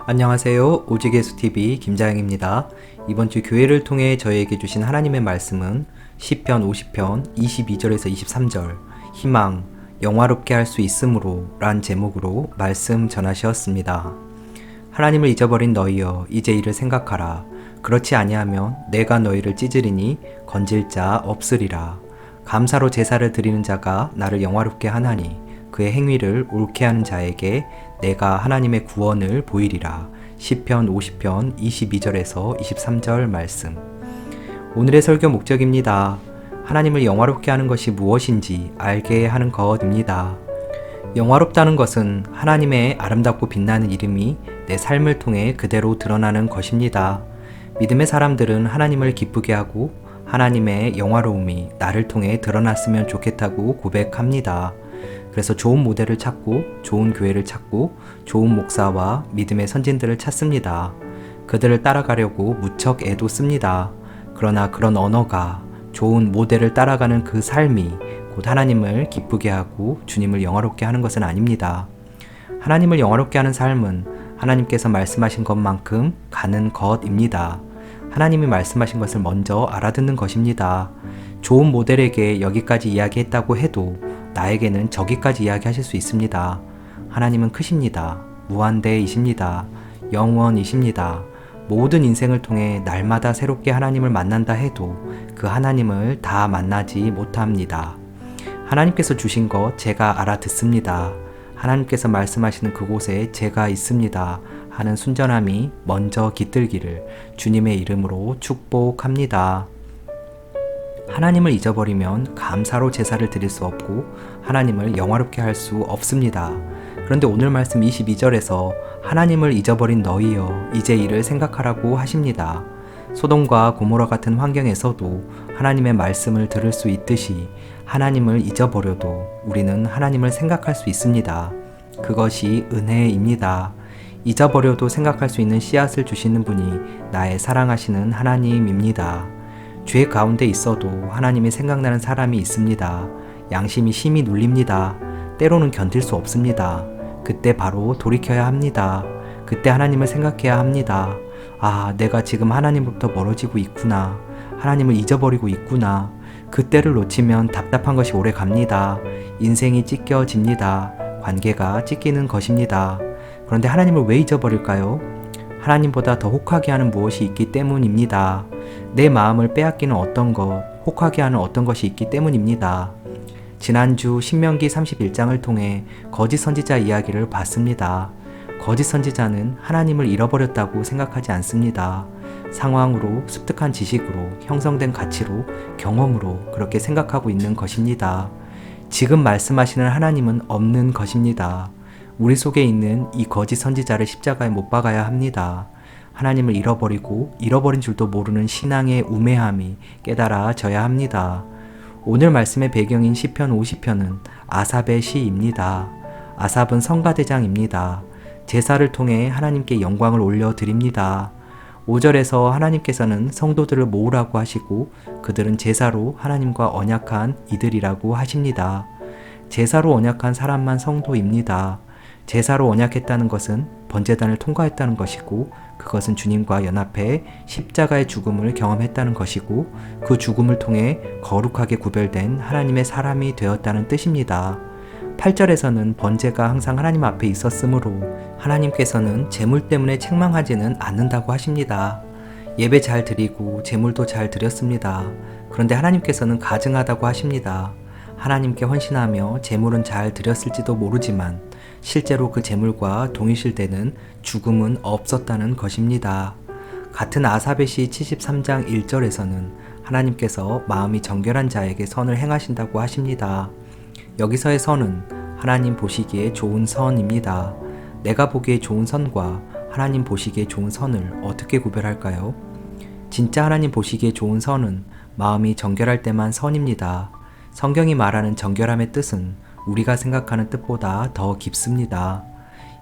안녕하세요. 오직예수TV 김자영입니다. 이번 주 교회를 통해 저희에게 주신 하나님의 말씀은 시편 50편 22절에서 23절 희망, 영화롭게 할 수 있으므로 란 제목으로 말씀 전하시었습니다. 하나님을 잊어버린 너희여 이제 이를 생각하라. 그렇지 아니하면 내가 너희를 찢으리니 건질 자 없으리라. 감사로 제사를 드리는 자가 나를 영화롭게 하나니 그의 행위를 옳게 하는 자에게 내가 하나님의 구원을 보이리라. 시편 50편 22절에서 23절 말씀. 오늘의 설교 목적입니다. 하나님을 영화롭게 하는 것이 무엇인지 알게 하는 것입니다. 영화롭다는 것은 하나님의 아름답고 빛나는 이름이 내 삶을 통해 그대로 드러나는 것입니다. 믿음의 사람들은 하나님을 기쁘게 하고 하나님의 영화로움이 나를 통해 드러났으면 좋겠다고 고백합니다. 그래서 좋은 모델을 찾고 좋은 교회를 찾고 좋은 목사와 믿음의 선진들을 찾습니다. 그들을 따라가려고 무척 애도 씁니다. 그러나 그런 언어가 좋은 모델을 따라가는 그 삶이 곧 하나님을 기쁘게 하고 주님을 영화롭게 하는 것은 아닙니다. 하나님을 영화롭게 하는 삶은 하나님께서 말씀하신 것만큼 가는 것입니다. 하나님이 말씀하신 것을 먼저 알아듣는 것입니다. 좋은 모델에게 여기까지 이야기했다고 해도 나에게는 저기까지 이야기하실 수 있습니다. 하나님은 크십니다. 무한대이십니다. 영원이십니다. 모든 인생을 통해 날마다 새롭게 하나님을 만난다 해도 그 하나님을 다 만나지 못합니다. 하나님께서 주신 것 제가 알아듣습니다. 하나님께서 말씀하시는 그곳에 제가 있습니다 하는 순전함이 먼저 깃들기를 주님의 이름으로 축복합니다. 하나님을 잊어버리면 감사로 제사를 드릴 수 없고 하나님을 영화롭게 할 수 없습니다. 그런데 오늘 말씀 22절에서 하나님을 잊어버린 너희여 이제 이를 생각하라고 하십니다. 소돔과 고모라 같은 환경에서도 하나님의 말씀을 들을 수 있듯이 하나님을 잊어버려도 우리는 하나님을 생각할 수 있습니다. 그것이 은혜입니다. 잊어버려도 생각할 수 있는 씨앗을 주시는 분이 나의 사랑하시는 하나님입니다. 죄 가운데 있어도 하나님이 생각나는 사람이 있습니다. 양심이 심히 눌립니다. 때로는 견딜 수 없습니다. 그때 바로 돌이켜야 합니다. 그때 하나님을 생각해야 합니다. 아, 내가 지금 하나님으로부터 멀어지고 있구나. 하나님을 잊어버리고 있구나. 그때를 놓치면 답답한 것이 오래 갑니다. 인생이 찢겨집니다. 관계가 찢기는 것입니다. 그런데 하나님을 왜 잊어버릴까요? 하나님보다 더 혹하게 하는 무엇이 있기 때문입니다. 내 마음을 빼앗기는 어떤 것, 혹하게 하는 어떤 것이 있기 때문입니다. 지난주 신명기 31장을 통해 거짓 선지자 이야기를 봤습니다. 거짓 선지자는 하나님을 잃어버렸다고 생각하지 않습니다. 상황으로, 습득한 지식으로, 형성된 가치로, 경험으로 그렇게 생각하고 있는 것입니다. 지금 말씀하시는 하나님은 없는 것입니다. 우리 속에 있는 이 거짓 선지자를 십자가에 못 박아야 합니다. 하나님을 잃어버리고 잃어버린 줄도 모르는 신앙의 우매함이 깨달아져야 합니다. 오늘 말씀의 배경인 시편 50편은 아삽의 시입니다. 아삽은 성가대장입니다. 제사를 통해 하나님께 영광을 올려드립니다. 5절에서 하나님께서는 성도들을 모으라고 하시고 그들은 제사로 하나님과 언약한 이들이라고 하십니다. 제사로 언약한 사람만 성도입니다. 제사로 언약했다는 것은 번제단을 통과했다는 것이고 그것은 주님과 연합해 십자가의 죽음을 경험했다는 것이고 그 죽음을 통해 거룩하게 구별된 하나님의 사람이 되었다는 뜻입니다. 8절에서는 번제가 항상 하나님 앞에 있었으므로 하나님께서는 제물 때문에 책망하지는 않는다고 하십니다. 예배 잘 드리고 제물도 잘 드렸습니다. 그런데 하나님께서는 가증하다고 하십니다. 하나님께 헌신하며 제물은 잘 드렸을지도 모르지만 실제로 그 제물과 동일시되는 죽음은 없었다는 것입니다. 같은 아삽의 시 73장 1절에서는 하나님께서 마음이 정결한 자에게 선을 행하신다고 하십니다. 여기서의 선은 하나님 보시기에 좋은 선입니다. 내가 보기에 좋은 선과 하나님 보시기에 좋은 선을 어떻게 구별할까요? 진짜 하나님 보시기에 좋은 선은 마음이 정결할 때만 선입니다. 성경이 말하는 정결함의 뜻은 우리가 생각하는 뜻보다 더 깊습니다.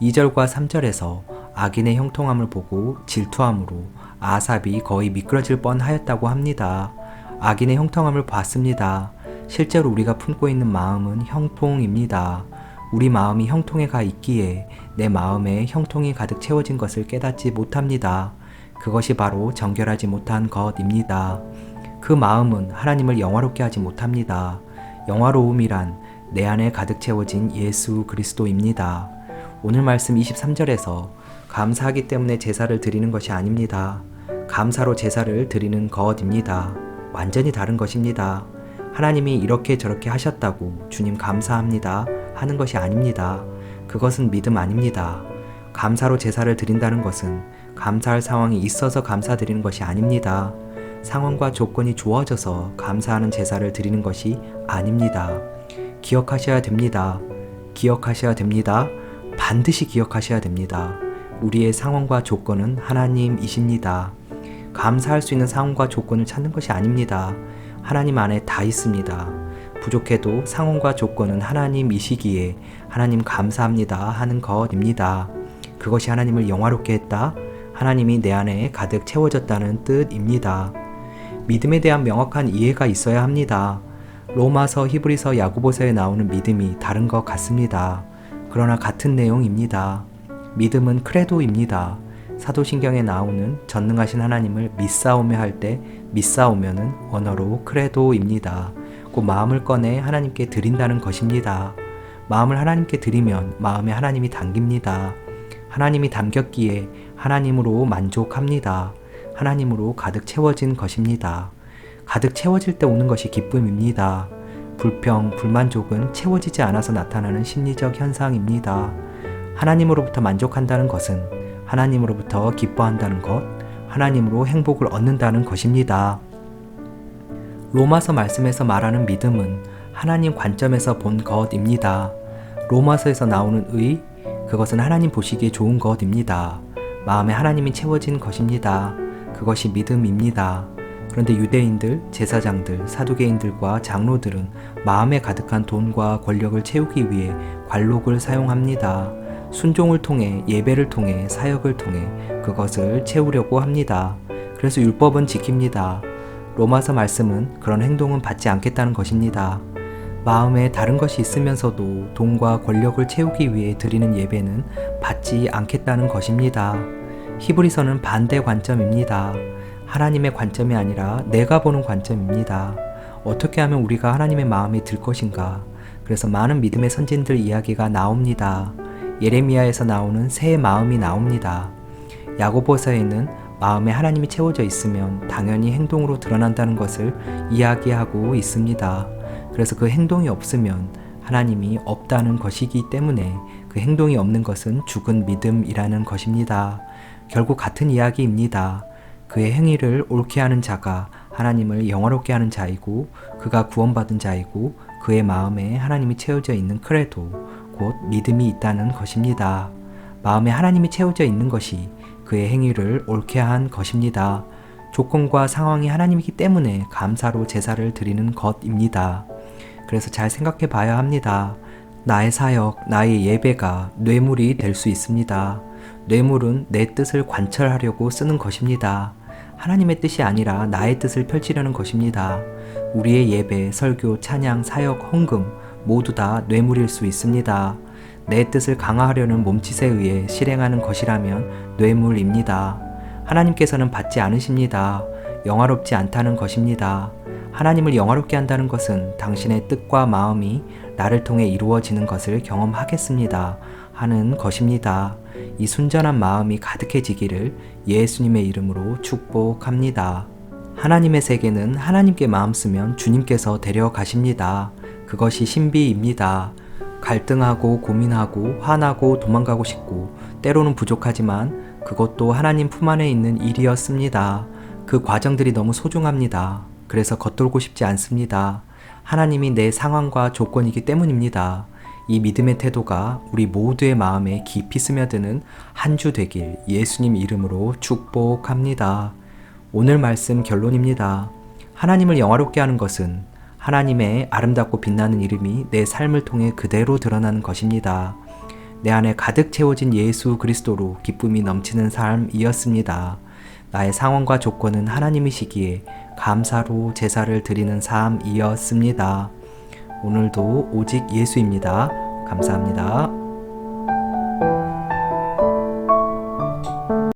2절과 3절에서 악인의 형통함을 보고 질투함으로 아삽이 거의 미끄러질 뻔하였다고 합니다. 악인의 형통함을 봤습니다. 실제로 우리가 품고 있는 마음은 형통입니다. 우리 마음이 형통에 가 있기에 내 마음에 형통이 가득 채워진 것을 깨닫지 못합니다. 그것이 바로 정결하지 못한 것입니다. 그 마음은 하나님을 영화롭게 하지 못합니다. 영화로움이란 내 안에 가득 채워진 예수 그리스도입니다. 오늘 말씀 23절에서 감사하기 때문에 제사를 드리는 것이 아닙니다. 감사로 제사를 드리는 것입니다. 완전히 다른 것입니다. 하나님이 이렇게 저렇게 하셨다고 주님 감사합니다 하는 것이 아닙니다. 그것은 믿음 아닙니다. 감사로 제사를 드린다는 것은 감사할 상황이 있어서 감사드리는 것이 아닙니다. 상황과 조건이 좋아져서 감사하는 제사를 드리는 것이 아닙니다. 기억하셔야 됩니다. 기억하셔야 됩니다. 반드시 기억하셔야 됩니다. 우리의 상황과 조건은 하나님이십니다. 감사할 수 있는 상황과 조건을 찾는 것이 아닙니다. 하나님 안에 다 있습니다. 부족해도 상황과 조건은 하나님이시기에 하나님 감사합니다 하는 것입니다. 그것이 하나님을 영화롭게 했다. 하나님이 내 안에 가득 채워졌다는 뜻입니다. 믿음에 대한 명확한 이해가 있어야 합니다. 로마서, 히브리서, 야고보서에 나오는 믿음이 다른 것 같습니다. 그러나 같은 내용입니다. 믿음은 크레도입니다. 사도신경에 나오는 전능하신 하나님을 믿사오며 할 때 믿사오면은 언어로 크레도입니다. 곧 마음을 꺼내 하나님께 드린다는 것입니다. 마음을 하나님께 드리면 마음에 하나님이 담깁니다. 하나님이 담겼기에 하나님으로 만족합니다. 하나님으로 가득 채워진 것입니다. 가득 채워질 때 오는 것이 기쁨입니다. 불평, 불만족은 채워지지 않아서 나타나는 심리적 현상입니다. 하나님으로부터 만족한다는 것은 하나님으로부터 기뻐한다는 것, 하나님으로 행복을 얻는다는 것입니다. 로마서 말씀에서 말하는 믿음은 하나님 관점에서 본 것입니다. 로마서에서 나오는 의, 그것은 하나님 보시기에 좋은 것입니다. 마음에 하나님이 채워진 것입니다. 그것이 믿음입니다. 그런데 유대인들, 제사장들, 사두개인들과 장로들은 마음에 가득한 돈과 권력을 채우기 위해 관록을 사용합니다. 순종을 통해, 예배를 통해, 사역을 통해 그것을 채우려고 합니다. 그래서 율법은 지킵니다. 로마서 말씀은 그런 행동은 받지 않겠다는 것입니다. 마음에 다른 것이 있으면서도 돈과 권력을 채우기 위해 드리는 예배는 받지 않겠다는 것입니다. 히브리서는 반대 관점입니다. 하나님의 관점이 아니라 내가 보는 관점입니다. 어떻게 하면 우리가 하나님의 마음에 들 것인가? 그래서 많은 믿음의 선진들 이야기가 나옵니다. 예레미야에서 나오는 새 마음이 나옵니다. 야고보서에는 마음에 하나님이 채워져 있으면 당연히 행동으로 드러난다는 것을 이야기하고 있습니다. 그래서 그 행동이 없으면 하나님이 없다는 것이기 때문에 그 행동이 없는 것은 죽은 믿음이라는 것입니다. 결국 같은 이야기입니다. 그의 행위를 옳게 하는 자가 하나님을 영화롭게 하는 자이고 그가 구원받은 자이고 그의 마음에 하나님이 채워져 있는 크레도, 곧 믿음이 있다는 것입니다. 마음에 하나님이 채워져 있는 것이 그의 행위를 옳게 한 것입니다. 조건과 상황이 하나님이기 때문에 감사로 제사를 드리는 것입니다. 그래서 잘 생각해 봐야 합니다. 나의 사역, 나의 예배가 뇌물이 될 수 있습니다. 뇌물은 내 뜻을 관철하려고 쓰는 것입니다. 하나님의 뜻이 아니라 나의 뜻을 펼치려는 것입니다. 우리의 예배, 설교, 찬양, 사역, 헌금 모두 다 뇌물일 수 있습니다. 내 뜻을 강화하려는 몸짓에 의해 실행하는 것이라면 뇌물입니다. 하나님께서는 받지 않으십니다. 영화롭지 않다는 것입니다. 하나님을 영화롭게 한다는 것은 당신의 뜻과 마음이 나를 통해 이루어지는 것을 경험하겠습니다 하는 것입니다. 이 순전한 마음이 가득해지기를 예수님의 이름으로 축복합니다. 하나님의 세계는 하나님께 마음 쓰면 주님께서 데려가십니다. 그것이 신비입니다. 갈등하고 고민하고 화나고 도망가고 싶고 때로는 부족하지만 그것도 하나님 품 안에 있는 일이었습니다. 그 과정들이 너무 소중합니다. 그래서 겉돌고 싶지 않습니다. 하나님이 내 상황과 조건이기 때문입니다. 이 믿음의 태도가 우리 모두의 마음에 깊이 스며드는 한 주 되길 예수님 이름으로 축복합니다. 오늘 말씀 결론입니다. 하나님을 영화롭게 하는 것은 하나님의 아름답고 빛나는 이름이 내 삶을 통해 그대로 드러나는 것입니다. 내 안에 가득 채워진 예수 그리스도로 기쁨이 넘치는 삶이었습니다. 나의 상황과 조건은 하나님이시기에 감사로 제사를 드리는 삶이었습니다. 오늘도 오직 예수입니다. 감사합니다.